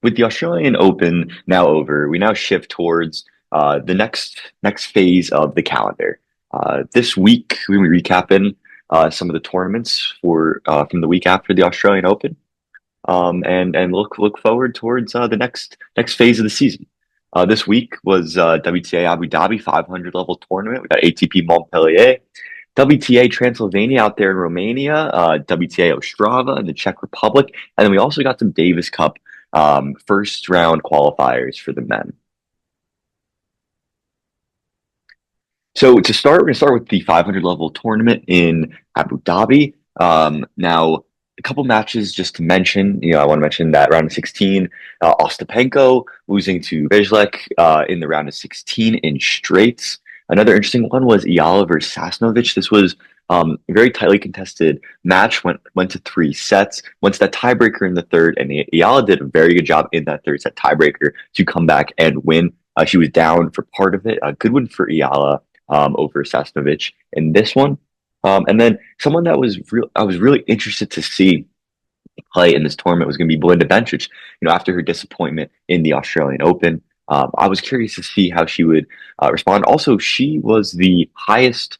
with the Australian Open now over, we now shift towards the next phase of the calendar. This week, we will be recapping some of the tournaments for from the week after the Australian Open, and look forward towards the next phase of the season. This week was WTA Abu Dhabi 500 level tournament. We got ATP Montpellier, WTA Transylvania out there in Romania, WTA Ostrava in the Czech Republic, and then we also got some Davis Cup first round qualifiers for the men. So to start, we're going to start with the 500 level tournament in Abu Dhabi. Now, a couple matches just to mention. I want to mention that round of 16, Ostapenko losing to Vizlek in the round of 16 in straights. Another interesting one was Iyala versus Sasnovich. This was a very tightly contested match. Went to 3 sets. Went to that tiebreaker in the third, and Iyala did a very good job in that third set tiebreaker to come back and win. She was down for part of it. A good win for Iyala over Sasnovich in this one. And then someone that I was really interested to see play in this tournament was going to be Belinda Bencic. After her disappointment in the Australian Open, I was curious to see how she would respond. Also, she was the highest,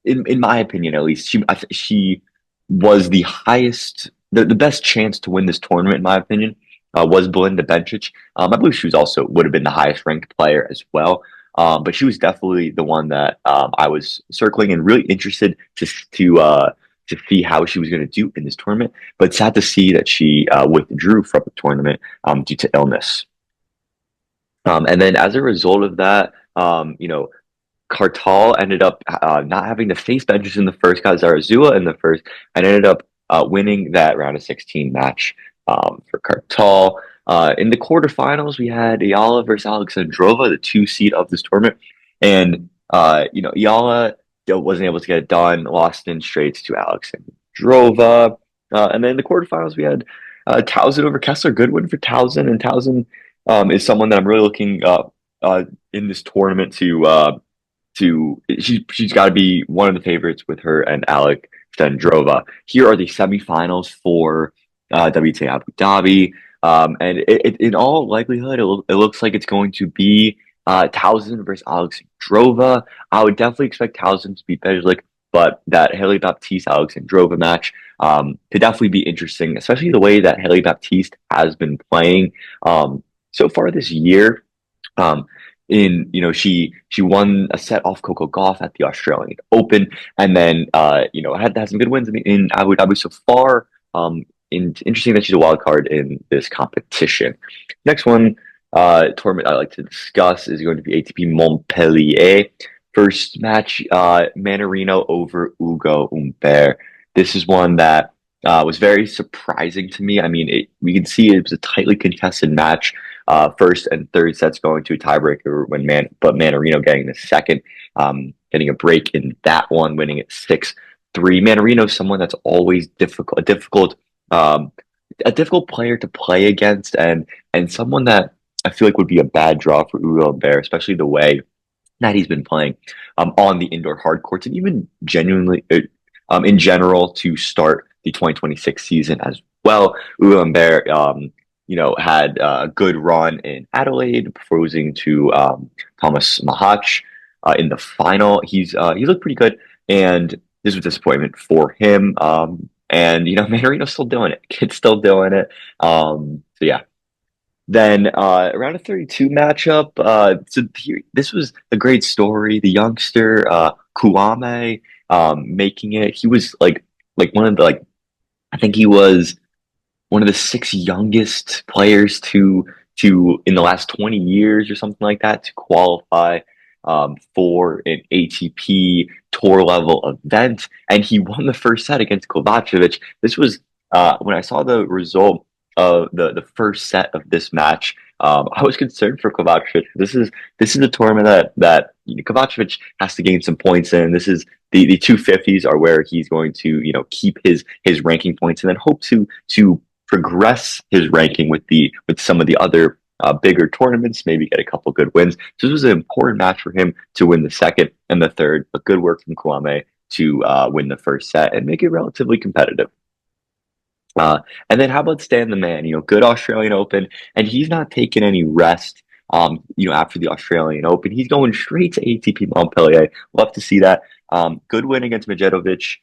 in my opinion at least, she was the highest, the best chance to win this tournament, in my opinion, was Belinda Bencic. I believe she would have been the highest ranked player as well. But she was definitely the one that I was circling and really interested to see how she was going to do in this tournament. But sad to see that she withdrew from the tournament due to illness. And then as a result of that, Kartal ended up not having to face Bencic in the first, got Zarazua in the first, and ended up winning that round of 16 match for Kartal. In the quarterfinals, we had Iyala versus Alexandrova, the 2 seed of this tournament. And, Iyala wasn't able to get it done, lost in straights to Alexandrova. And then in the quarterfinals, we had Towson over Kessler. Good win for Towson. And Towson is someone that I'm really looking in this tournament she's got to be one of the favorites with her and Alexandrova. Here are the semifinals for WTA Abu Dhabi. And in all likelihood, it looks like it's going to be Towson versus Alexandrova. I would definitely expect Towson to beat Bejlik, but that Haley Baptiste Alexandrova match could definitely be interesting, especially the way that Haley Baptiste has been playing so far this year. She won a set off Coco Gauff at the Australian Open, and then had some good wins in Abu Dhabi so far. Interesting that she's a wild card in this competition. Next one, tournament I like to discuss is going to be ATP Montpellier. First match, Mannarino over Ugo Humbert. This is one that was very surprising to me. I mean, we can see it was a tightly contested match. First and third sets going to a tiebreaker but Mannarino getting the second, getting a break in that one, winning it 6-3. Mannarino is someone that's always a difficult player to play against, and someone that I feel like would be a bad draw for Ugo Humbert, especially the way that he's been playing on the indoor hard courts, and even genuinely in general to start the 2026 season as well. Ugo Humbert, had a good run in Adelaide before losing to Thomas Mahach in the final. He looked pretty good, and this was a disappointment for him. And Mannarino's still doing it. Kid's still doing it. So yeah. Then around a 32 matchup. This was a great story. The youngster Kouame making it. He was like one of the I think he was one of the 6 youngest players to in the last 20 years or something like that to qualify for an ATP tour level event, and he won the first set against Kovacevic. This was when I saw the result of the first set of this match. I was concerned for Kovacevic. This is a tournament that Kovacevic has to gain some points in. This is the 250s are where he's going to keep his ranking points and then hope to progress his ranking with some of the other bigger tournaments, maybe get a couple good wins. So this was an important match for him to win the second and the third, but good work from Kouame to win the first set and make it relatively competitive. Uh, and then how about Stan the Man? Good Australian Open, and he's not taking any rest. After the Australian Open, he's going straight to ATP Montpellier. Love to see that. Good win against Medjedovic.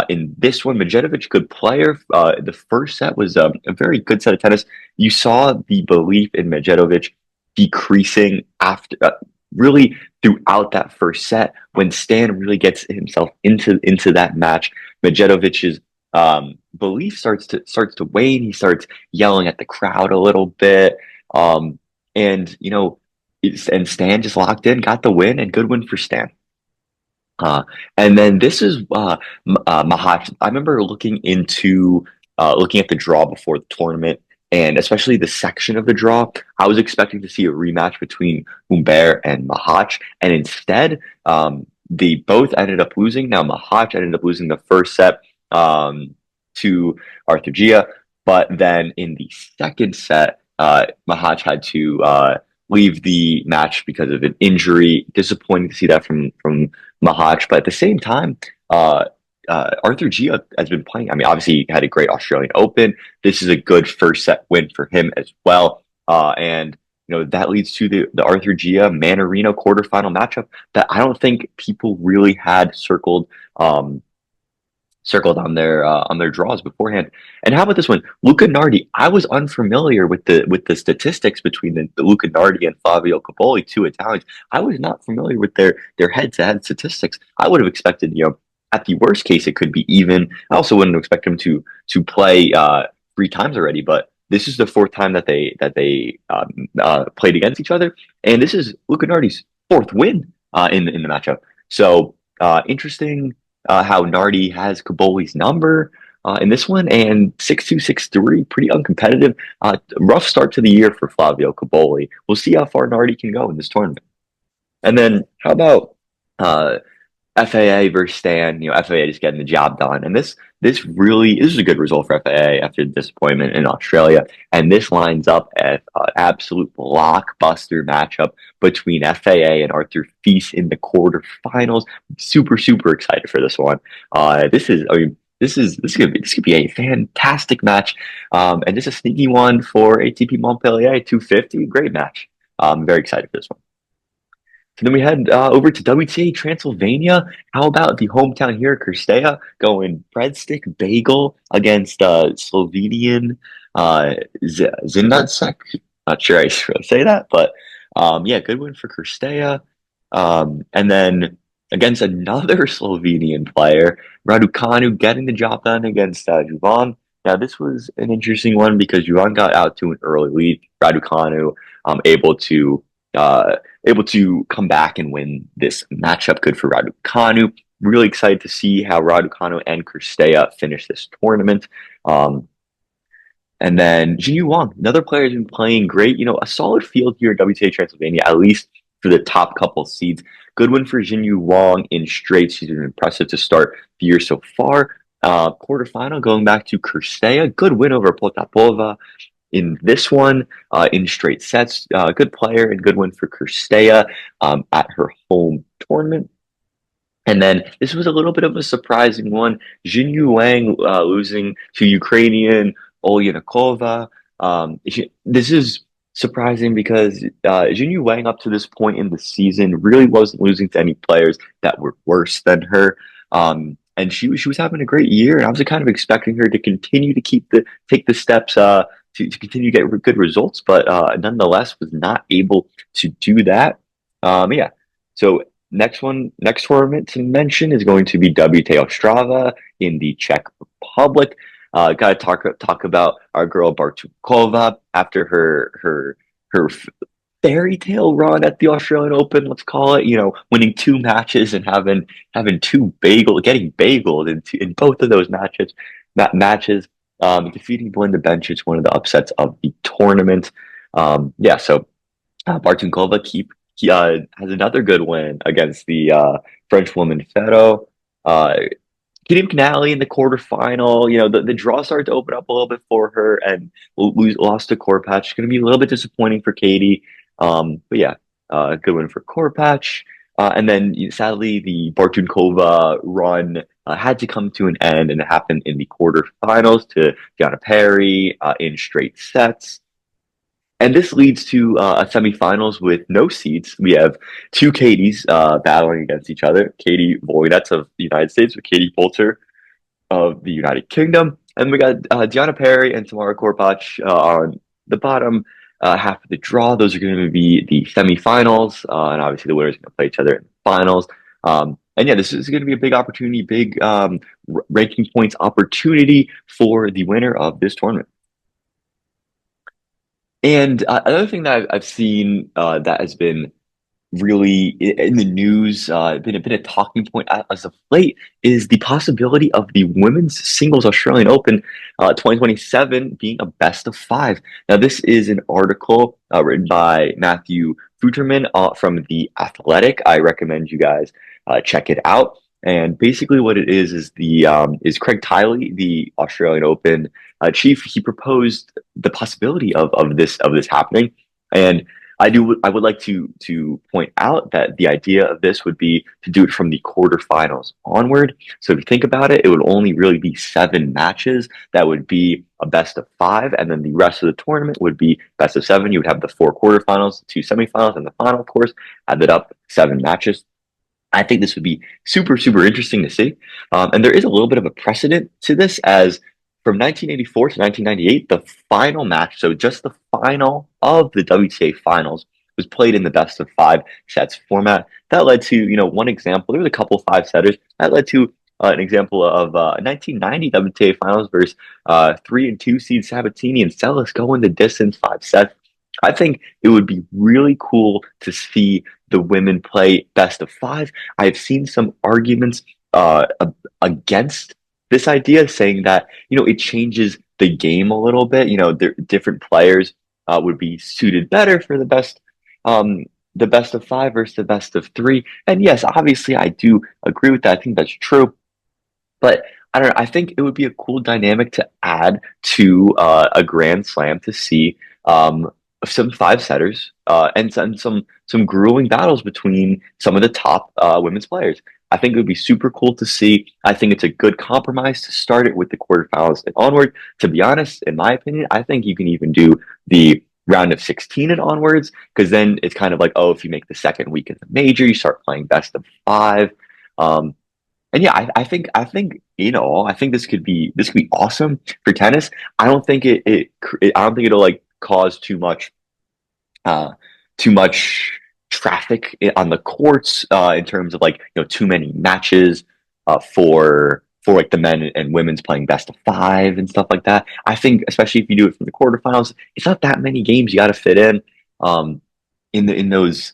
In this one, Medjedovic, good player. The first set was a very good set of tennis. You saw the belief in Medjedovic decreasing after really throughout that first set when Stan really gets himself into that match. Medjedovic's belief starts to wane. He starts yelling at the crowd a little bit, and and Stan just locked in, got the win, and good win for Stan. Uh, and then this is Mahat. I remember looking at the draw before the tournament, and especially the section of the draw. I was expecting to see a rematch between Humbert and Mahat, and instead, they both ended up losing. Now Mahat ended up losing the first set to Arthur Gia, but then in the second set, Mahat had to leave the match because of an injury. Disappointing to see that from Mahach, but at the same time, Arthur Gia has been playing. I mean, obviously, he had a great Australian Open. This is a good first set win for him as well. And that leads to the Arthur Gia Manarino quarterfinal matchup that I don't think people really had circled on their draws beforehand. And how about this one, Luca Nardi? I was unfamiliar with the statistics between the Luca Nardi and Flavio Cobolli, two Italians. I was not familiar with their head-to-head statistics. I would have expected, at the worst case, it could be even. I also wouldn't expect him to play three times already, but this is the fourth time that they played against each other, and this is Luca Nardi's fourth win in the matchup. So interesting how Nardi has Cobolli's number in this one, and 6-2, 6-3, pretty uncompetitive. Rough start to the year for Flavio Cobolli. We'll see how far Nardi can go in this tournament. And then how about FAA versus Stan? FAA just getting the job done, and this is a good result for FAA after the disappointment in Australia. And this lines up as an absolute blockbuster matchup between FAA and Arthur Fils in the quarterfinals. Super super excited for this one. This could be a fantastic match, and just a sneaky one for ATP Montpellier 250. Great match. I'm very excited for this one. So then we head over to WTA Transylvania. How about the hometown here, Kirstea, going breadstick bagel against Slovenian Zindatsek. Not sure I should say that, but yeah, good win for Kirstea. And then against another Slovenian player, Raducanu getting the job done against Juvan. Now, this was an interesting one because Juvan got out to an early lead. Raducanu able to come back and win this matchup. Good for Raducanu. Really excited to see how Raducanu and Kirstea finish this tournament. And then Jinyu Wang, another player who's been playing great. A solid field here at WTA Transylvania, at least for the top couple seeds. Good win for Jinyu Wang in straight. She's been impressive to start the year so far. Quarterfinal going back to Kirstea. Good win over Potapova in this one, in straight sets. Good player and good win for Kirstea at her home tournament. And then this was a little bit of a surprising one. Jinyu Wang losing to Ukrainian Olyanakova. This is surprising because Jinyu Wang up to this point in the season really wasn't losing to any players that were worse than her. And she was having a great year, and I was kind of expecting her to continue to take the steps to continue to get good results, but nonetheless was not able to do that. Yeah. So next tournament to mention is going to be WTA Ostrava in the Czech Republic. Got to talk about our girl Bartukova after her fairy tale run at the Australian Open. Let's call it. Winning two matches and having getting bageled in both of those matches. Defeating Belinda Bencic, one of the upsets of the tournament. Yeah, so Bartunkova has another good win against the French woman Ferro. Kim Canali in the quarterfinal. The draw started to open up a little bit for her, and lost to Korpatch. Going to be a little bit disappointing for Katie. But yeah, good win for Korpatch. And then sadly, the Bartunkova run had to come to an end, and it happened in the quarterfinals to Gianna Perry in straight sets. And this leads to a semifinals with no seeds. We have two Katies battling against each other. Katie Voinets of the United States with Katie Poulter of the United Kingdom. And we got Gianna Perry and Tamara Korpach on the bottom half of the draw. Those are going to be the semifinals. And obviously, the winners are going to play each other in the finals. And yeah, this is going to be a big opportunity, big ranking points opportunity for the winner of this tournament. And another thing that I've seen that has been really in the news, been a talking point as of late, is the possibility of the women's singles Australian Open 2027 being a best of five. Now, this is an article written by Matthew Futerman from The Athletic. I recommend you guys check it out. And basically, what it is the is Craig Tiley, the Australian Open chief. He proposed the possibility of this happening, and I would like to point out that the idea of this would be to do it from the quarterfinals onward. So if you think about it, it would only really be 7 matches that would be a best of five, and then the rest of the tournament would be best of seven. You would have the 4 quarterfinals, 2 semifinals, and the final, of course, added up 7 matches. I think this would be super, super interesting to see. And there is a little bit of a precedent to this, as from 1984 to 1998, the final match, so just the final of the WTA finals, was played in the best of five sets format. That led to, one example. There was a couple 5 setters. That led to an example of 1990 WTA finals versus 3 and 2 seed Sabatini and Sellis going the distance 5 sets. I think it would be really cool to see the women play best of five. I've seen some arguments against this idea, saying that it changes the game a little bit. Different players would be suited better for the best of five versus the best of three. And yes, obviously, I do agree with that. I think that's true. But I don't know. I think it would be a cool dynamic to add to a Grand Slam to see some 5 setters and some grueling battles between some of the top women's players. I think it would be super cool to see. I think it's a good compromise to start it with the quarterfinals and onward. To be honest, in my opinion, I think you can even do the round of 16 and onwards, because then it's kind of like, oh, if you make the second week of the major, you start playing best of five. And yeah, I think this could be awesome for tennis. I don't think I don't think it'll like cause uh, too much traffic on the courts in terms of like too many matches for like the men and women's playing best of five and stuff like that. I think especially if you do it from the quarterfinals, it's not that many games you got to fit in um, in those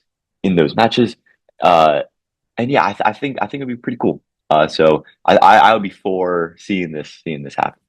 matches. Uh, and yeah, I think it'd be pretty cool. So I would be for seeing this happen.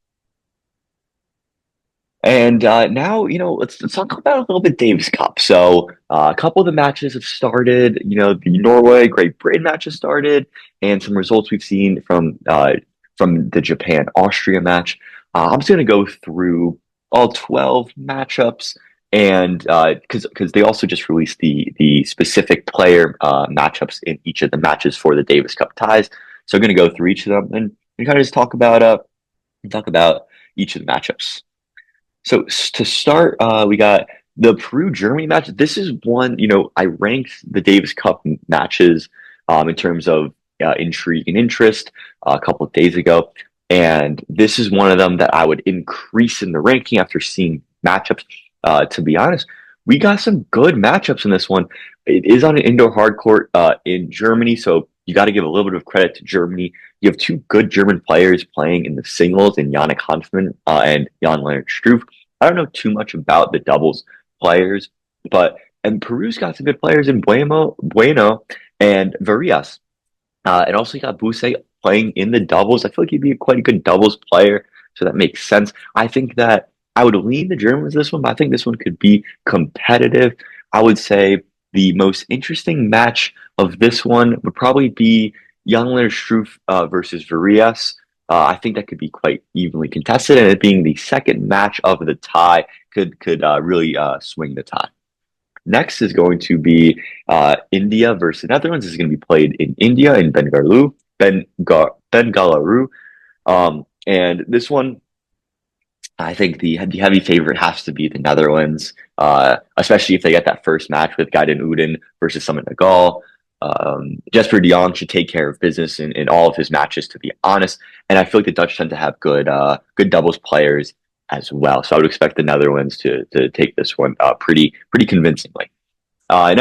And now, let's talk about a little bit Davis Cup. So a couple of the matches have started. The Norway Great Britain match has started, and some results we've seen from the Japan Austria match. I'm just going to go through all 12 matchups, and because they also just released the specific player matchups in each of the matches for the Davis Cup ties. So I'm going to go through each of them and kind of just talk about each of the matchups. So to start, we got the Peru-Germany match. This is one, I ranked the Davis Cup matches in terms of intrigue and interest a couple of days ago. And this is one of them that I would increase in the ranking after seeing matchups. To be honest, we got some good matchups in this one. It is on an indoor hard court in Germany, so you got to give a little bit of credit to Germany. You have two good German players playing in the singles, in Yannick Hanfmann and Jan-Lennard Struff. I don't know too much about the doubles players, and Peru's got some good players in Bueno and Varias. And also you got Buse playing in the doubles. I feel like he'd be quite a good doubles player, so that makes sense. I think that I would lean the Germans this one, but I think this one could be competitive. I would say the most interesting match of this one would probably be Jan-Lennard Struff versus Varias. I think that could be quite evenly contested, and it being the second match of the tie could really swing the tie. Next is going to be India versus Netherlands. This is going to be played in India in Bengaluru. And this one, I think the heavy favorite has to be the Netherlands, especially if they get that first match with Gaiden Uden versus Sumit Nagal. Jesper de Jong should take care of business in all of his matches, to be honest. And I feel like the Dutch tend to have good doubles players as well. So I would expect the Netherlands to take this one pretty convincingly. Now,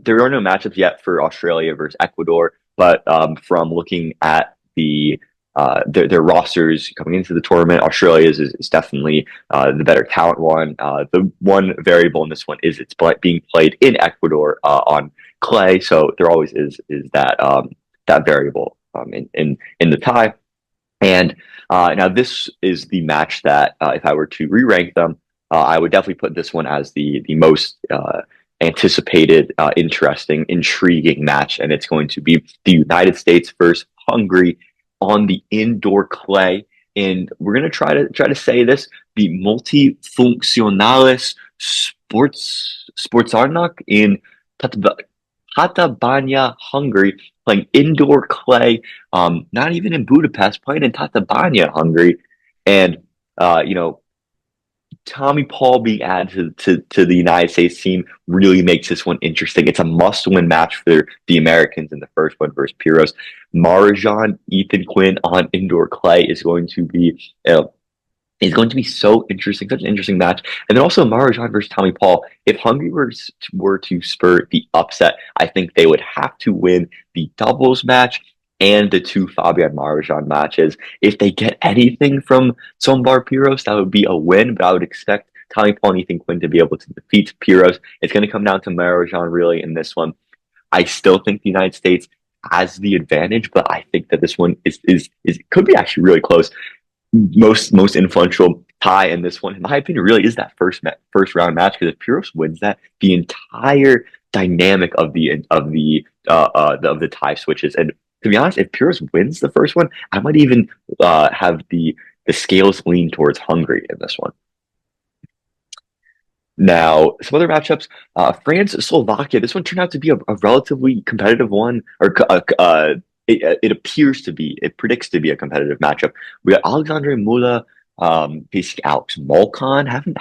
there are no matchups yet for Australia versus Ecuador, but from looking at their rosters coming into the tournament, Australia is definitely the better talent one. The one variable in this one is it's being played in Ecuador on clay, so there always is that variable in the tie. And now this is the match that if I were to re-rank them, I would definitely put this one as the most anticipated, interesting, intriguing match, and it's going to be the United States versus Hungary on the indoor clay. And we're going to try to say this: the Multifunctionales Sportsarnak in Tatabánya, Hungary, playing indoor clay. Not even in Budapest, playing in Tatabánya, Hungary, and you know, Tommy Paul being added to the United States team really makes this one interesting. It's a must-win match for the Americans in the first one versus Piros. Marjan Ethan Quinn on indoor clay is going to be so interesting, such an interesting match. And then also Marjan versus Tommy Paul. If Hungary were to spur the upset, I think they would have to win the doubles match and the two Fabian Marjan matches. If they get anything from Sombar Piros, that would be a win, but I would expect Tommy Paul and Ethan Quinn to be able to defeat Piros. It's going to come down to Marjan really in this one. I still think the United States has the advantage, but I think that this one is could be actually really close. Most influential tie in this one, in my opinion, really is that first round match, because if Piros wins that, the entire dynamic of the tie switches. And to be honest, if Piros wins the first one, I might even have the scales lean towards Hungary in this one. Now, some other matchups: France, Slovakia. This one turned out to be a relatively competitive one, or it appears to be. It predicts to be a competitive matchup. We got Alexandre Mula facing Alex Molcan. Haven't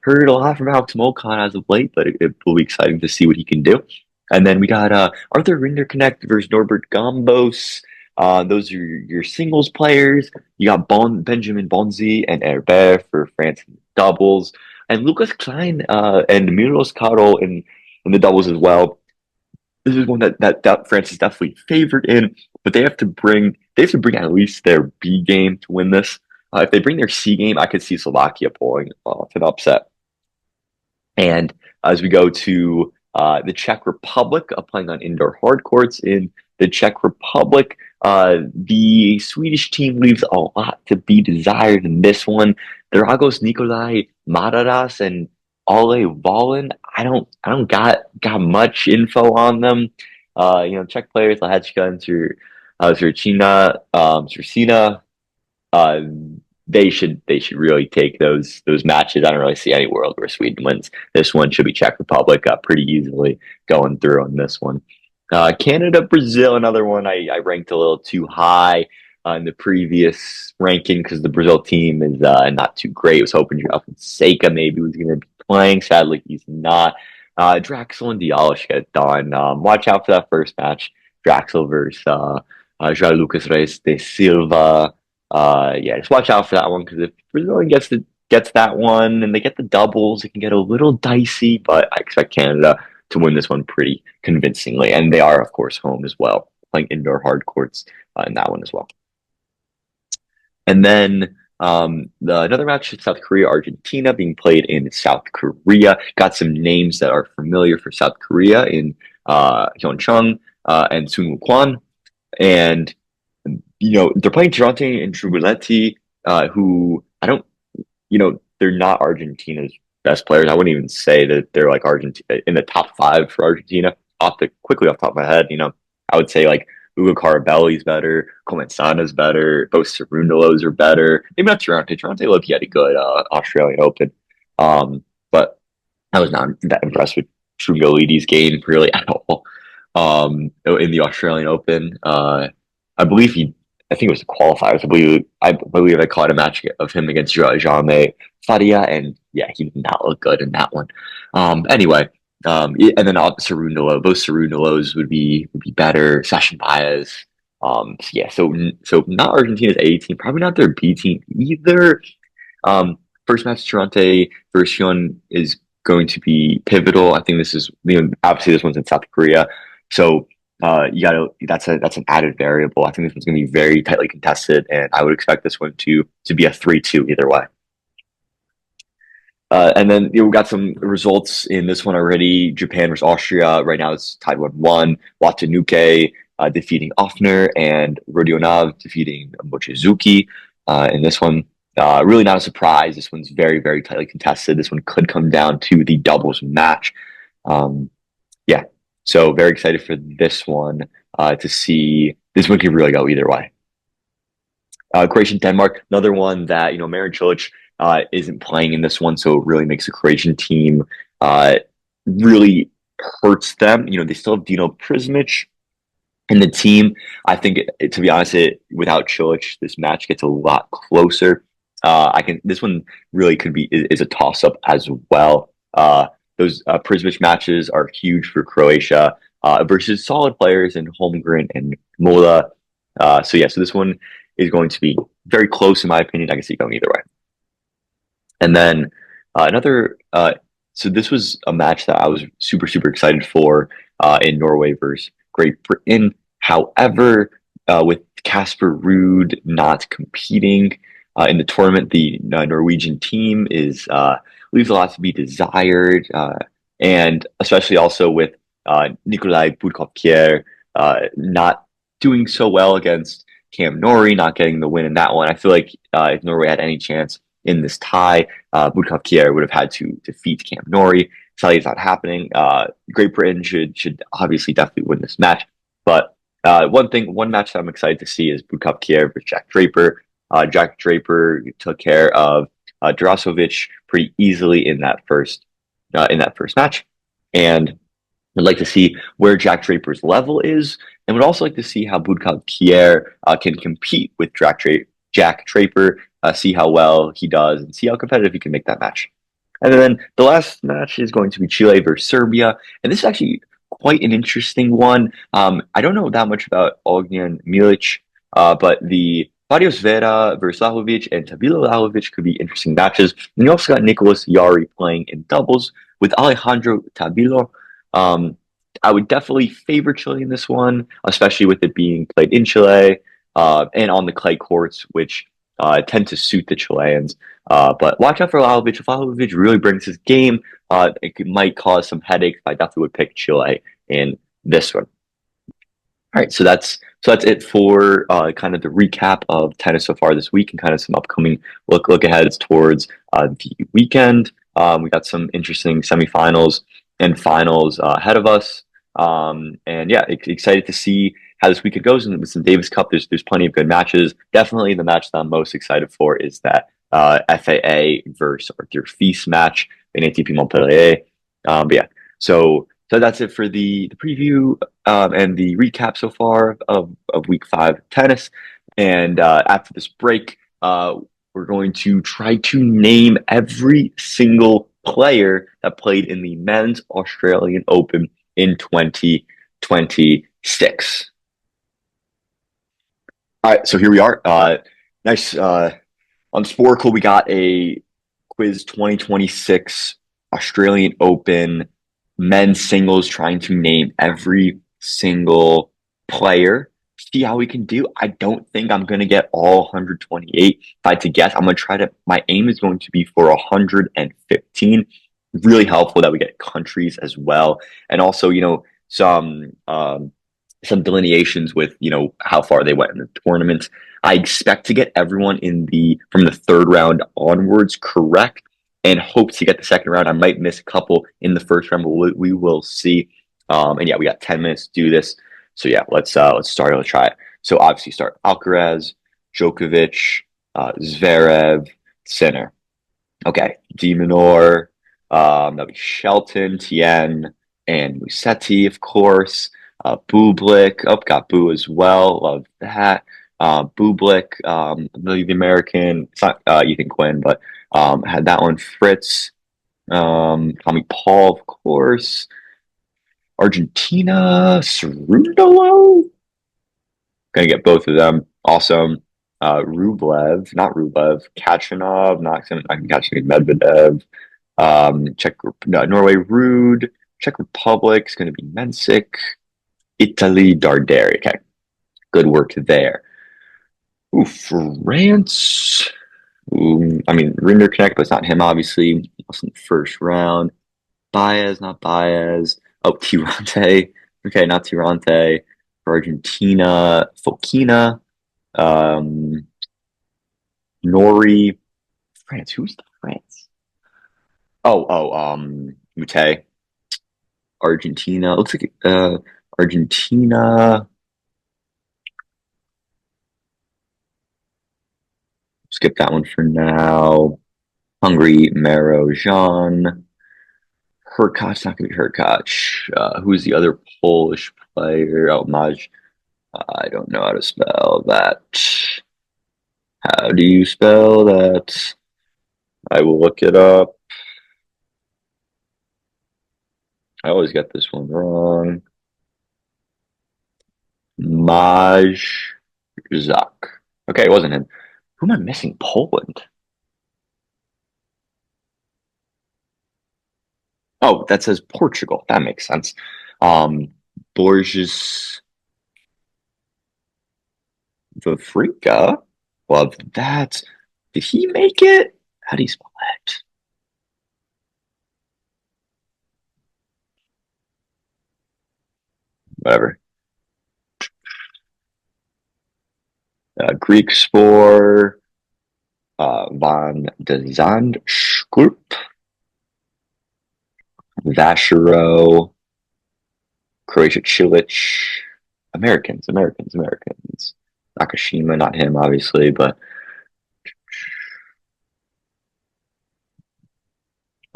heard a lot from Alex Molcan as of late, but it will be exciting to see what he can do. And then we got Arthur Rinderknecht versus Norbert Gambos. Those are your singles players. You got Benjamin Bonzi and Herbert for France in doubles, and Lucas Klein and Miros Karo in the doubles as well. This is one that France is definitely favored in, but they have to bring at least their B game to win this. If they bring their C game, I could see Slovakia pulling off an upset. And as we go to the Czech Republic, playing on indoor hard courts in the Czech Republic, the Swedish team leaves a lot to be desired in this one. Dragos Nikolai Madaras and Ole Volin, I don't got much info on them. Czech players Lahečka and Surcina, they should really take those matches. I don't really see any world where Sweden wins. This one should be Czech Republic pretty easily going through on this one. Canada, Brazil, another one I ranked a little too high in the previous ranking because the Brazil team is not too great. I was hoping João Fonseca maybe was going to be playing. Sadly, he's not. Draxel and Diallo should get done. Watch out for that first match. Draxel versus João Lucas Reis de Silva. Just watch out for that one, because if Brazil gets that one and they get the doubles, it can get a little dicey, but I expect Canada to win this one pretty convincingly. And they are, of course, home as well, playing indoor hard courts in that one as well. And then another match, South Korea, Argentina, being played in South Korea. Got some names that are familiar for South Korea in Hyun Chung and Sun Woo-kwan. And, they're playing Tirante and Trubiletti, who they're not Argentina's best players. I wouldn't even say that they're like Argentina in the top 5 for Argentina. Quickly off the top of my head, I would say like Ugo Carabelli's better, Comensana's better, both Cerundolos are better. Maybe not Tirante. Tirante looked, he had a good Australian Open, but I was not that impressed with Strungolides game really at all in the Australian Open. I believe I think it was the qualifiers. I believe I caught a match of him against Jaume Faria, and yeah, he did not look good in that one. Anyway, and then Cerundolo, both Cerundolos would be better. Session Baez. So yeah, so not Argentina's A team, probably not their B team either. Um, First match Toronto versus Hyun is going to be pivotal. I think this is, obviously this one's in South Korea, so you gotta that's an added variable. I think this one's going to be very tightly contested, and I would expect this one to be a 3-2 either way. And then we got some results in this one already. Japan versus Austria. Right now it's tied 1-1. Watanuke defeating Offner, and Rodionov defeating Mochizuki in this one. Really not a surprise. This one's very, very tightly contested. This one could come down to the doubles match. Um, yeah, so very excited for this one to see. This one could really go either way. Croatia, Denmark, another one that, Marin Cilic isn't playing in this one, so it really makes the Croatian team uh, really hurts them. They still have Dino Prismic in the team. I think, to be honest, without Cilic, this match gets a lot closer. This one really could be is a toss up as well. Those Prismic matches are huge for Croatia versus solid players in Holmgren and Mola. So this one is going to be very close in my opinion. I can see it going either way. And then another. So this was a match that I was super super excited for in Norway versus Great Britain. However, with Casper Ruud not competing in the tournament, the Norwegian team leaves a lot to be desired, and especially also with Nikolai Budkov-Kjær not doing so well against Cam Norrie, not getting the win in that one. I feel like if Norway had any chance in this tie, Budkov-Kjær would have had to defeat Cam Norrie. Sadly, it's not happening. Great Britain should obviously definitely win this match, but one match that I'm excited to see is Budkov-Kjær versus Jack Draper. Jack Draper took care of Durasovic pretty easily in that first match, and I'd like to see where Jack Draper's level is, and would also like to see how Budkov-Kjær can compete with Jack Draper, see how well he does, and see how competitive he can make that match. And then the last match is going to be Chile versus Serbia, and this is actually quite an interesting one. I don't know that much about Ognjen Milic, but the Marius Vera versus Lahovic and Tabilo Lahovic could be interesting matches. And you also got Nicholas Yari playing in doubles with Alejandro Tabilo. I would definitely favor Chile in this one, especially with it being played in Chile and on the clay courts, which tend to suit the Chileans. But watch out for Lahovic. If Lahovic really brings his game, might cause some headaches. I definitely would pick Chile in this one. All right, so that's it for kind of the recap of tennis so far this week, and kind of some upcoming look ahead towards the weekend. We got some interesting semifinals and finals ahead of us, and yeah, excited to see how this weekend goes. And with some Davis Cup, there's plenty of good matches. Definitely, the match that I'm most excited for is that FAA versus Arthur Fils match in ATP Montpellier. But yeah, so that's it for the preview and the recap so far of week 5 tennis. And after this break, we're going to try to name every single player that played in the men's Australian Open in 2026. All right, so here we are. Nice. On Sporcle, we got a quiz 2026 Australian Open men's singles, trying to name every single player. See how we can do. I don't think I'm going to get all 128. If I had to guess, I'm going to my aim is going to be for 115. Really helpful that we get countries as well. And also, some delineations with, how far they went in the tournament. I expect to get everyone from the third round onwards correct, and hope to get the second round. I might miss a couple in the first round, but we will see. And yeah, we got 10 minutes to do this. So yeah, let's start. Let's try it. So obviously start Alcaraz, Djokovic, Zverev, Sinner. Okay, De Minaur, that'll be Shelton, Tien, and Musetti, of course. Bublik. Oh, got Boo as well. Love that. Bublik, the American. It's not Ethan Quinn, but had that one. Fritz. Tommy Paul, of course. Argentina. Cerundolo. Gonna get both of them. Awesome. Rublev, not Rublev. Kachanov, not Kachanov. Medvedev. No, Norway, Rude. Czech Republic is going to be Mensik. Italy, Darderi. Okay, good work there. Ooh, France. Ooh, I mean, Rinder Connect, but it's not him, obviously. Also in the first round. Baez, not Baez. Oh, Tirante. Okay, not Tirante. For Argentina, Fokina. Um, Nori. France. Who's the France? Mute. Argentina. Looks like Argentina. Skip that one for now. Hungary, Marojan. Hurkacz, not going to be Hurkacz. Who's the other Polish player? Oh, Maj. I don't know how to spell that. How do you spell that? I will look it up. I always get this one wrong. Maj Zak. Okay, it wasn't him. Who am I missing? Poland. Oh, that says Portugal. That makes sense. Um, Borges Vavrinka. Love that. Did he make it? How do you spell that? Whatever. Greek Spore. Van de Zandschulp. Vachereau. Croatia Cilic. Americans. Nakashima, not him, obviously, but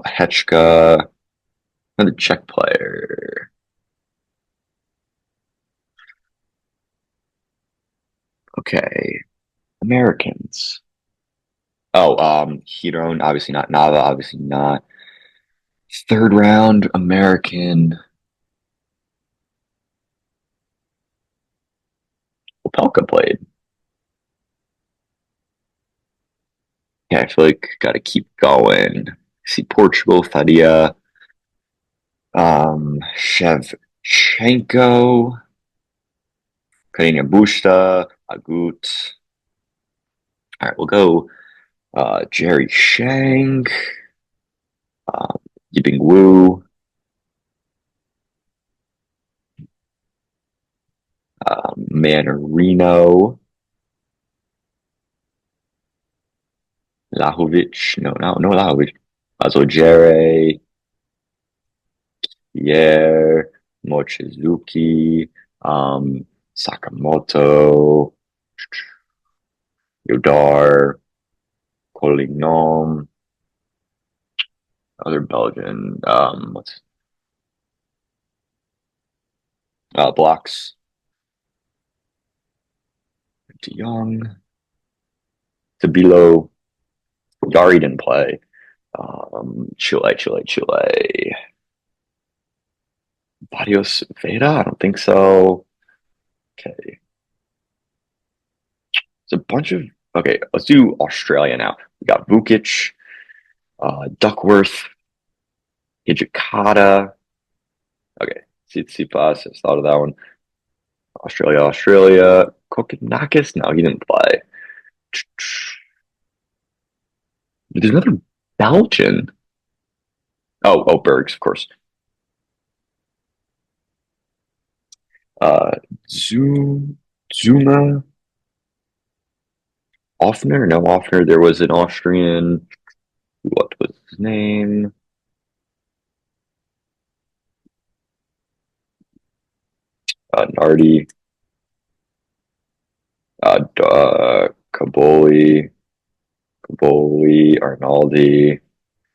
Hechka, another Czech player. Okay, Americans. Oh, Hiron, obviously not. Nava, obviously not. Third round, American. Opelka played. Yeah, I feel like got to keep going. See Portugal, Fadia, Shevchenko, Karina Busta, Agut. All right, we'll go Jerry Shang, Yibing Wu, Manarino, Lahovic. No, Lahovic. Azogere, Pierre, Mochizuki, Sakamoto, Yodar, Collignon, other Belgian. What's Blocks, De Jong, Tabilo, Dari didn't play. Chile. Barrios Veda? I don't think so. Okay. It's a bunch of. Okay, let's do Australia now. We got Vukic, Duckworth, Hijikata. Okay, Tsitsipas. I thought of that one. Australia. Kokonakis? No, he didn't play. There's another Belgian. Bergs, of course. Uh, Zuma, Offner? No, Offner. There was an Austrian. What was his name? Nardi, Caboli, Arnaldi.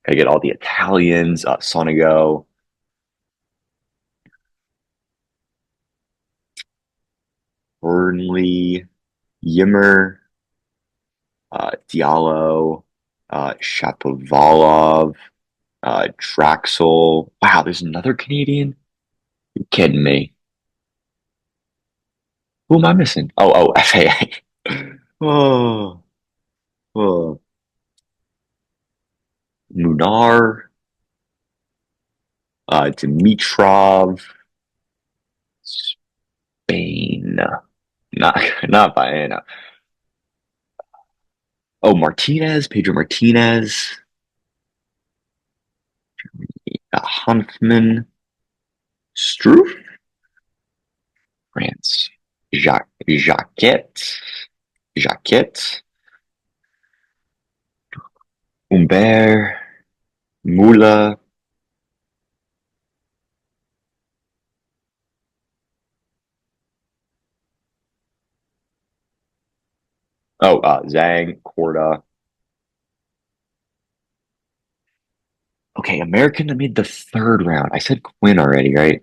I get all the Italians. Sonigo. Fernley, Yimmer, Diallo, Shapovalov, Draxel. Wow, there's another Canadian? You're kidding me. Who am I missing? FAA. Oh, oh. Munar, Dimitrov, Spain. Not not Baena. Oh, Martinez, Pedro Martinez, Hanfman, Struff, France, Jacquet, Humbert, Mula. Oh, Zhang, Korda. Okay, American that made the third round. I said Quinn already, right?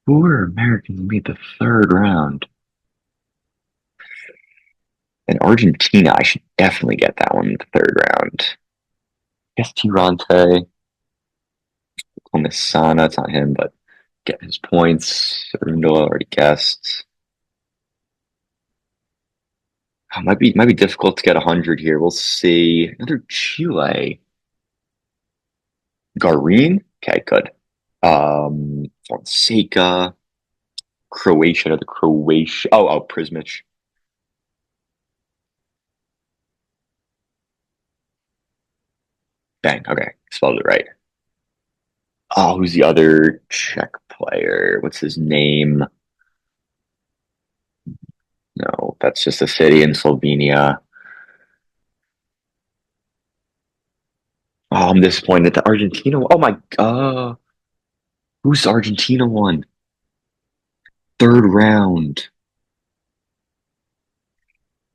Who are Americans that made the third round? And Argentina, I should definitely get that one in the third round. Yes, Tirante, Comisana, it's not him, but get his points. Arundel already guessed. Might be difficult to get 100 here. We'll see. Another Chile. Garin? Okay, good. Fonseca, Croatia, the Croatia. Oh, Prismic. Bang. Okay, spelled it right. Oh, who's the other Czech player? What's his name? No, that's just a city in Slovenia. Oh, I'm disappointed. The Argentina. Oh my God. Who's the Argentina one? Third round.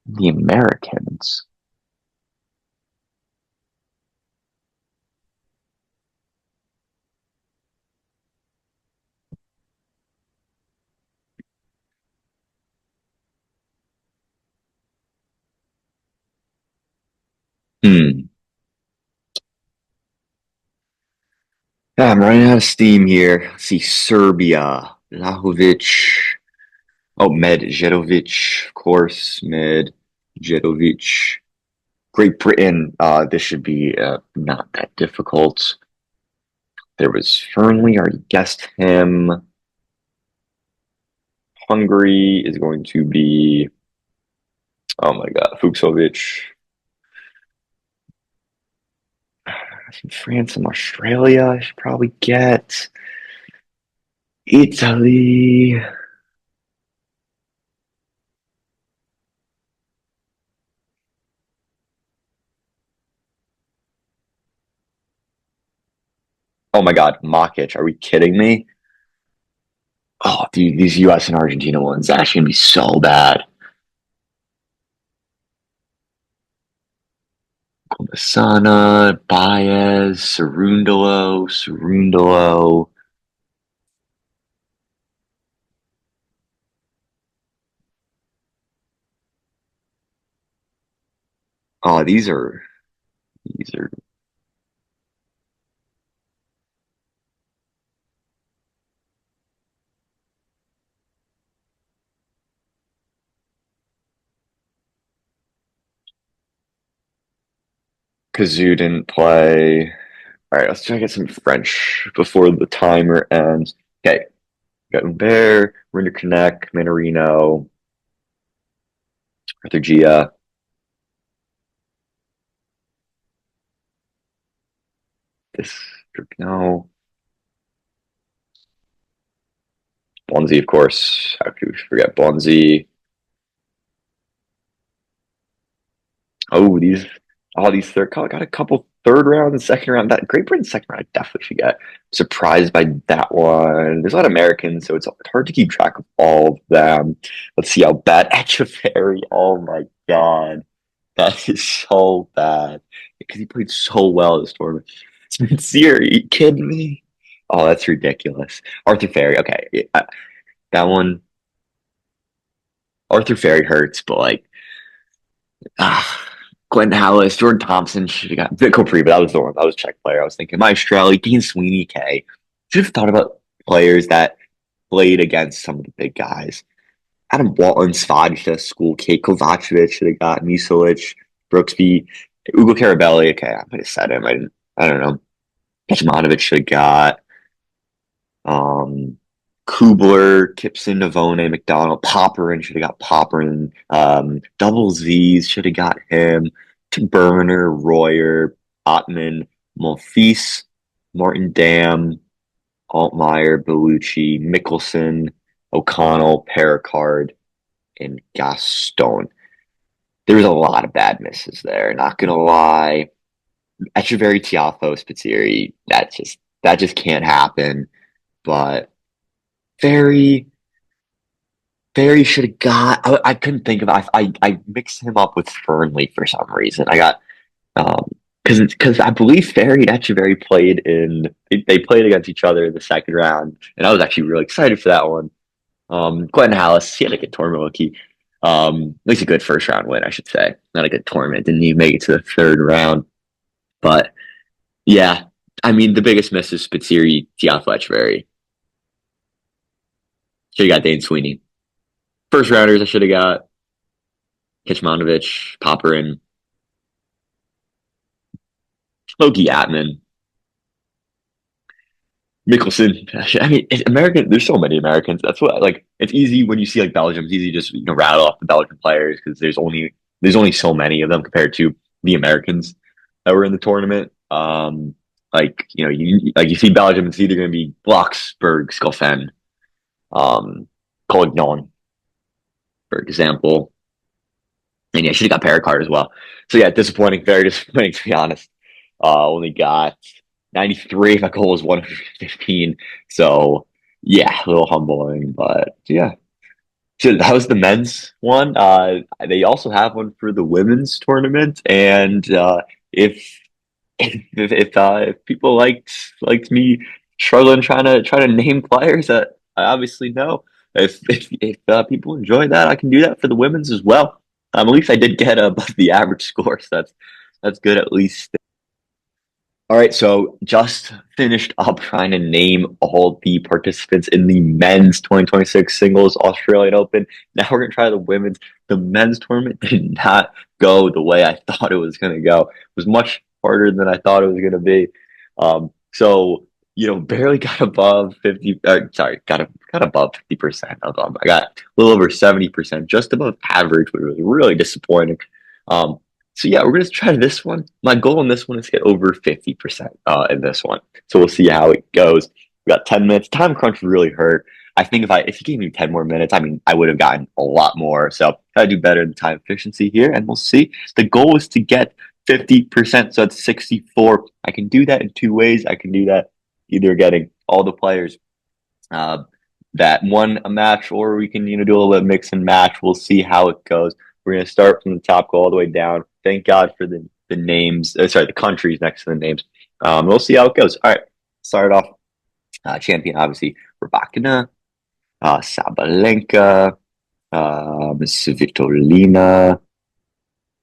The Americans. Hmm. Yeah, I'm running out of steam here. Let's see, Serbia. Lahovic. Oh, Medjedovic, of course. Medjedovic. Great Britain. This should be not that difficult. There was Fernley, already guessed him. Hungary is going to be, oh my God, Fuchsovic. France and Australia, I should probably get. Italy. Oh my God, Makic. Are we kidding me? Oh, dude, these US and Argentina ones, that's gonna be so bad. Comasana, Baez, Cerundolo. Oh, these are Kazoo didn't play. All right, let's try to get some French before the timer ends. Okay, got Humbert, Rinder Connect, Manarino, Arthur Gia. This no. Bonzi, of course. How could we forget Bonzi? Oh, these third got a couple third round and second round. That Great Britain second round, I definitely should get. Surprised by that one. There's a lot of Americans, so it's hard to keep track of all of them. Let's see how bad Etcheverry. Oh my God, that is so bad because he played so well this tournament. Sincere, are you kidding me? Oh, that's ridiculous. Arthur Ferry. Okay, that one. Arthur Ferry hurts, but like ah, Quentin Hallis, Jordan Thompson should have got Vic Capri, but that was the one. That was Czech player. I was thinking Maestrelli, Dean Sweeney, K. Should have thought about players that played against some of the big guys. Adam Walton, Svadisha, School Kate Kovacevic should have got Misolic, Brooksby, Ugo Carabelli. Okay, I might have said him. I don't know. Kecmanovic should have got um, Kubler, Kipson, Navone, McDonald, Popperin should have got Popperin. Double Z's should have got him. Tim Berner, Royer, Ottman, Monfils, Martin Dam, Altmaier, Bellucci, Mickelson, O'Connell, Pericard, and Gaston. There was a lot of bad misses there. Not gonna lie. Echeverry, Tiafo, Spiteri, that just can't happen. But Ferry, Ferry should have got. I couldn't think of. I mixed him up with Fernley for some reason. I got because I believe Ferry and Echeverry played they played against each other in the second round, and I was actually really excited for that one. Quentin Hallis, he had a good tournament rookie. At least a good first round win, I should say. Not a good tournament. Didn't even make it to the third round. But yeah, I mean, the biggest miss is Spiteri, Tiafo, Echeverry. Should have got Dane Sweeney. First rounders, I should have got Kecmanovic, Popperin, Loki Atman, Mickelson. I mean, it's American. There's so many Americans. That's what like. It's easy when you see like Belgium. It's easy to just rattle off the Belgian players because there's only so many of them compared to the Americans that were in the tournament. Like you see Belgium. It's either going to be Bloxberg, Scoffen, Collignon, for example. And yeah, should have got Pericard as well. So yeah, disappointing, very disappointing to be honest. Only got 93. My goal was 115. So yeah, a little humbling, but yeah. So that was the men's one. They also have one for the women's tournament, and if if people liked me struggling trying to name players that I obviously know, if people enjoy that, I can do that for the women's as well. At least I did get above the average score, so that's good at least. All right, so just finished up trying to name all the participants in the men's 2026 singles Australian Open. Now we're gonna try the women's. The men's tournament did not go the way I thought it was gonna go. It was much harder than I thought it was gonna be. So barely got above 50. Sorry, got above 50% of them. I got a little over 70%, just above average, which was really disappointing. So yeah, we're gonna try this one. My goal in this one is to get over 50% in this one. So we'll see how it goes. We got 10 minutes. Time crunch really hurt. I think if you gave me 10 more minutes, I mean, I would have gotten a lot more. So gotta do better in time efficiency here, and we'll see. The goal is to get 50%, so it's 64. I can do that in two ways. I can do that either getting all the players that won a match, or we can do a little bit of mix and match. We'll see how it goes. We're going to start from the top, go all the way down. Thank God for the names. The countries next to the names. We'll see how it goes. All right, start off. Champion, obviously, Rybakina, Sabalenka, Svitolina.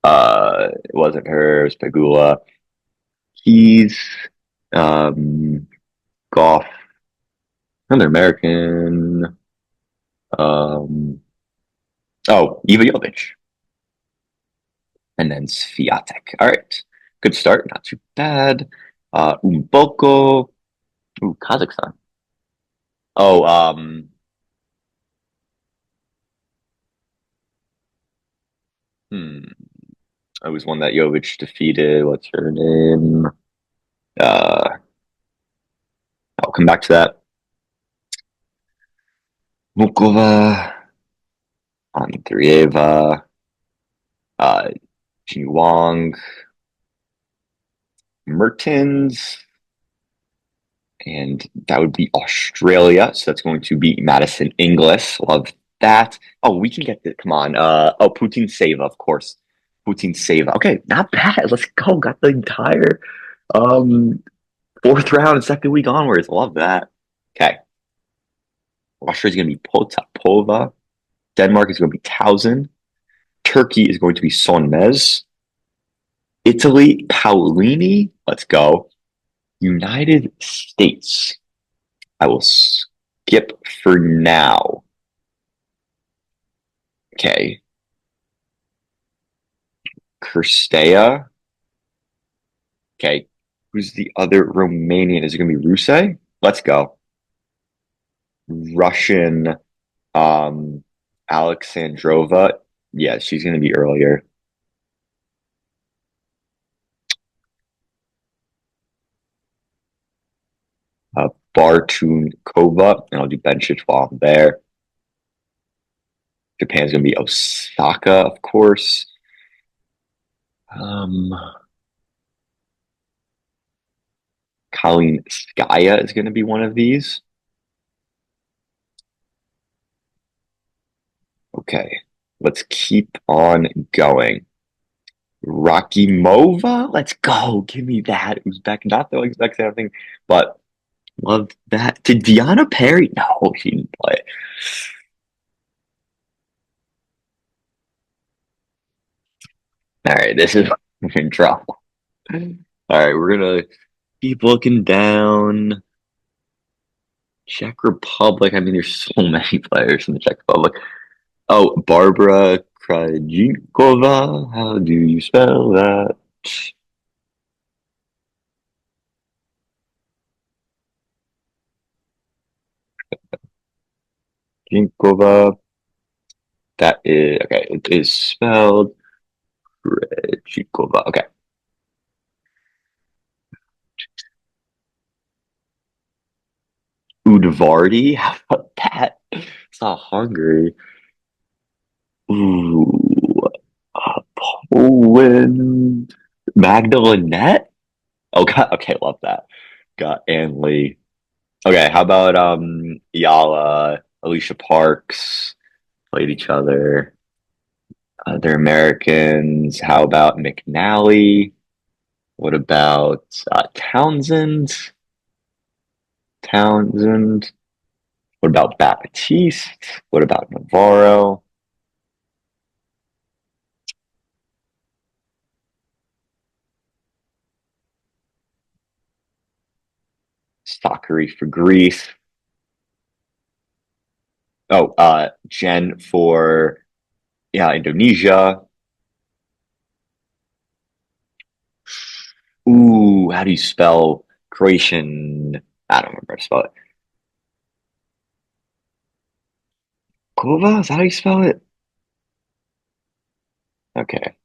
It wasn't her. It was Pegula. Keys, Goff, another American. Iva Jovic. And then Swiatek. All right. Good start. Not too bad. Umboko. Ooh, Kazakhstan. Oh, it was one that Jovic defeated. What's her name? I'll come back to that. Mukova, Andreeva, Ji Wang, Mertens, and that would be Australia. So that's going to be Madison Inglis. Love that. Oh, we can get this. Come on. Putin Seva, of course. Putin Seva. Okay, not bad. Let's go. Got the entire fourth round, second week onwards. Love that. Okay. Australia's gonna be Potapova. Denmark is going to be Towson. Turkey is going to be Sonmez. Italy, Paolini. Let's go. United States. I will skip for now. Okay. Kirstea. Okay. Who's the other Romanian? Is it going to be Ruse? Let's go. Russian, um, Alexandrova. Yeah, she's going to be earlier. Uh, Bartunkova, and I'll do Bencic while I'm there. Japan's going to be Osaka, of course. Um, Colleen Skaya is going to be one of these. Okay, let's keep on going. Rakimova, let's go. Give me that. Uzbek, not the exact same thing, but love that. Did Diana Perry? No, she didn't play. All right, this is in trouble. All right, we're gonna keep looking down. Czech Republic. I mean, there's so many players in the Czech Republic. Oh, Barbara Krajikova. How do you spell that? Krajikova. That is okay. It is spelled Krejcikova. Okay. Udvardy. How about that? It's not Hungary. Ooh. Poland. Magdalene. Okay. Okay. Love that. Got Ann Lee. Okay. How about Yala, Alicia Parks played each other. Other Americans. How about McNally? What about Townsend? Townsend. What about Baptiste? What about Navarro? Stockery for Greece. Oh, Jen for yeah, Indonesia. Ooh, how do you spell Croatian? I don't remember how to spell it. Kova? Is that how you spell it? Okay.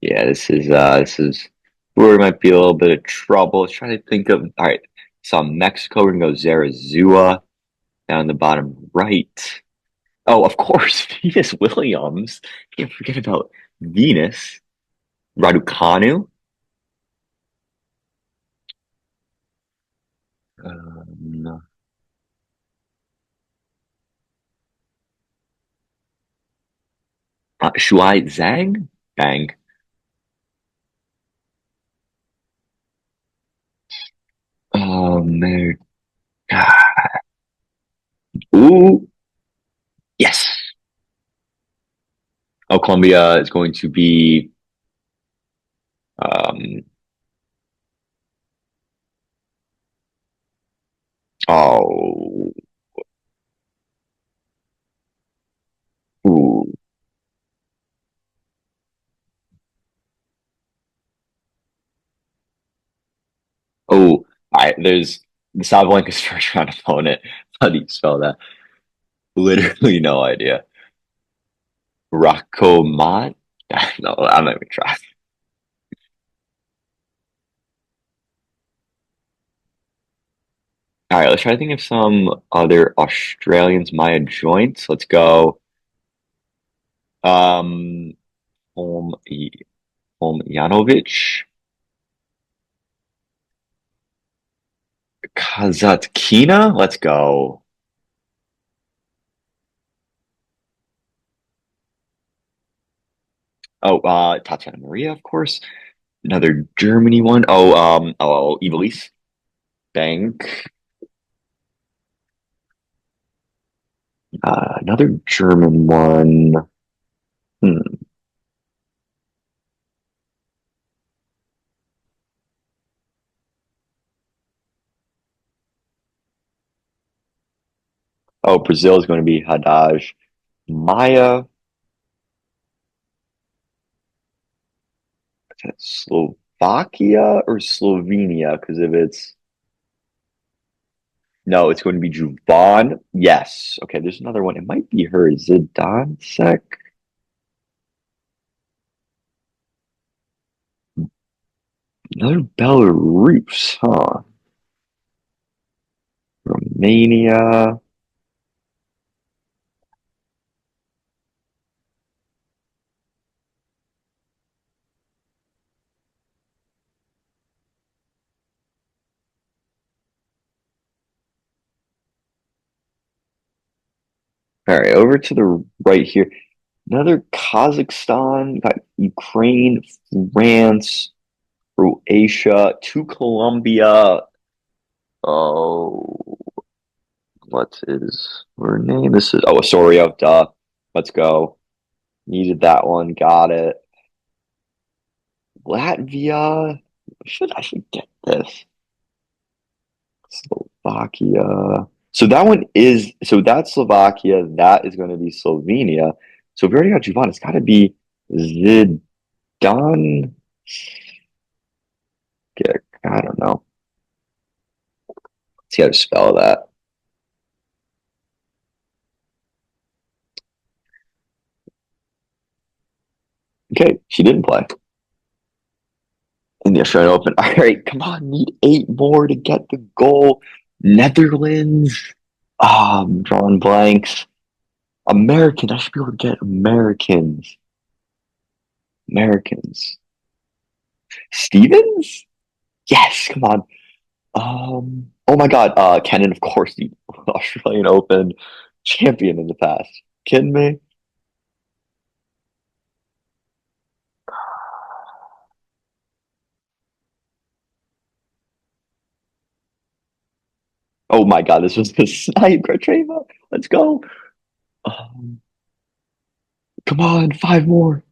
Yeah, this is where we might be a little bit of trouble. Let's try to think of all right. So Mexico, we're gonna go Zarazua down the bottom right. Oh, of course, Venus Williams. Can't forget about Venus. Raducanu. Um, Shuai Zhang? Bang. There. Ooh, yes. Oh, Colombia is going to be um oh ooh. Oh, there's the Sabalenka's first round opponent. How do you spell that? Literally no idea. Rakomat? No, I'm not even trying. All right, let's try to think of some other Australians. Maya Joints. Let's go. Um, Holm, Janovic. Kazatkina. Let's go. Oh, Tatiana Maria, of course. Another Germany one. Oh, Ivelisse. Bank. Another German one. Hmm. Oh, Brazil is going to be Haddad. Maya. Is that Slovakia or Slovenia? Because if it's no, it's going to be Juvan. Yes. Okay, there's another one. It might be her. Zidansek. Another Belarus, huh? Romania. All right, over to the right here. Another Kazakhstan, got Ukraine, France, Croatia, to Colombia. Oh, what is her name? This is Osorio, duh. Let's go. Needed that one, got it. Latvia. I should get this. Slovakia. So that one is so that's Slovakia. That is going to be Slovenia. So if we already got Juvan, it's got to be Zidane. I don't know. Let's see how to spell that. Okay, she didn't play in the Australian Open. All right, come on, need eight more to get the goal. Netherlands. I'm drawing blanks. American. I should be able to get Americans. Americans. Stevens? Yes, come on. Oh my God, Kenin, of course, the Australian Open champion in the past. Kidding me? Oh my God, this was the snipe, Treva. Let's go. Um, Come on, five more.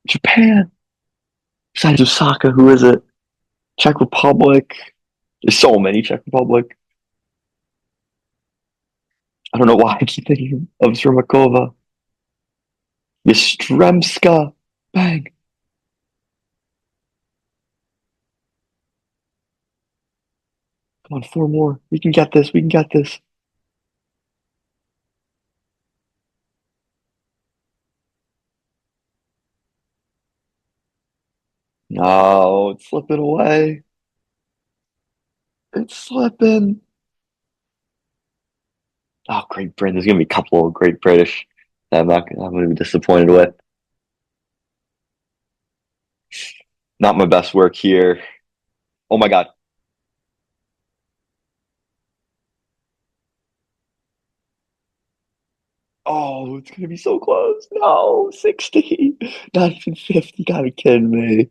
Japan. Besides Osaka, who is it? Czech Republic. There's so many Czech Republic. I don't know why I keep thinking of Zermakova. Yastremska. Bang. Come on, four more. We can get this. We can get this. No, it's slipping away. It's slipping. Oh, Great Britain. There's gonna be a couple of Great British that I'm gonna be disappointed with. Not my best work here. Oh my God. Oh, it's gonna be so close. No, 60. Not even 50. You gotta be kidding me.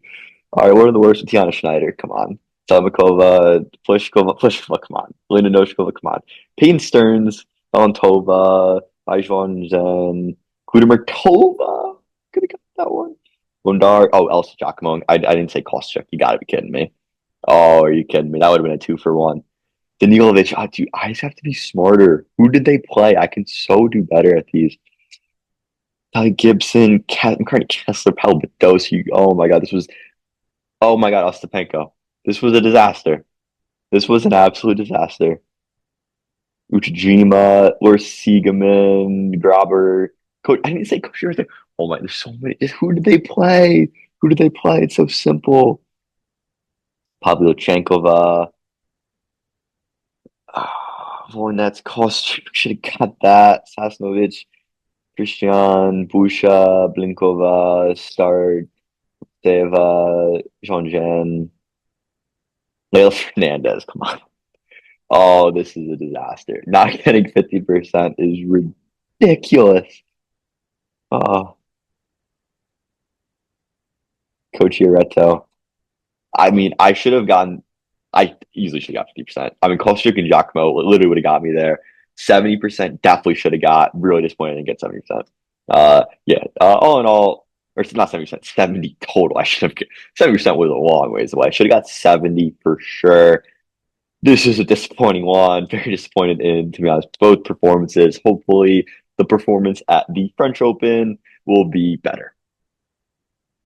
All right, what are the worst with Tiana Schneider? Come on. Sabakova, Pliskova, come on. Lena Noshkova, come on. Payton Stearns, Valentova, Ajvan Zen, Kudermerkova. Could have got that one. Lundar. Oh, Elsa Giacomo. I didn't say Kostyuk. You gotta be kidding me. Oh, are you kidding me? That would have been a two for one. Danilovic, dude, I just have to be smarter. Who did they play? I can so do better at these. Ty Gibson, McCartney, Kessler, Palbadossi. Oh my God, this was. Oh my God, Ostapenko. This was a disaster. This was an absolute disaster. Uchijima, Lor Siegemann, Graber. Coach, I didn't say Coach right. Oh my, there's so many. Just who did they play? Who did they play? It's so simple. Pavlyuchenkova. Voinet's cost should have got that. Sasnovich, Christian, Busha, Blinkova, Start, Deva, Jean-Jean, Leila Fernandez. Come on. Oh, this is a disaster. Not getting 50% is ridiculous. Oh, Coach Ioretto. I mean, I should have gotten. I easily should have got 50%. I mean, Kostrick and Giacomo literally would have got me there. 70% definitely should have got. Really disappointed I didn't get 70%. Yeah. All in all, or it's not 70%, 70 total. I should have 70% was a long ways away. I should have got 70 for sure. This is a disappointing one. Very disappointed in, to be honest, both performances. Hopefully, the performance at the French Open will be better.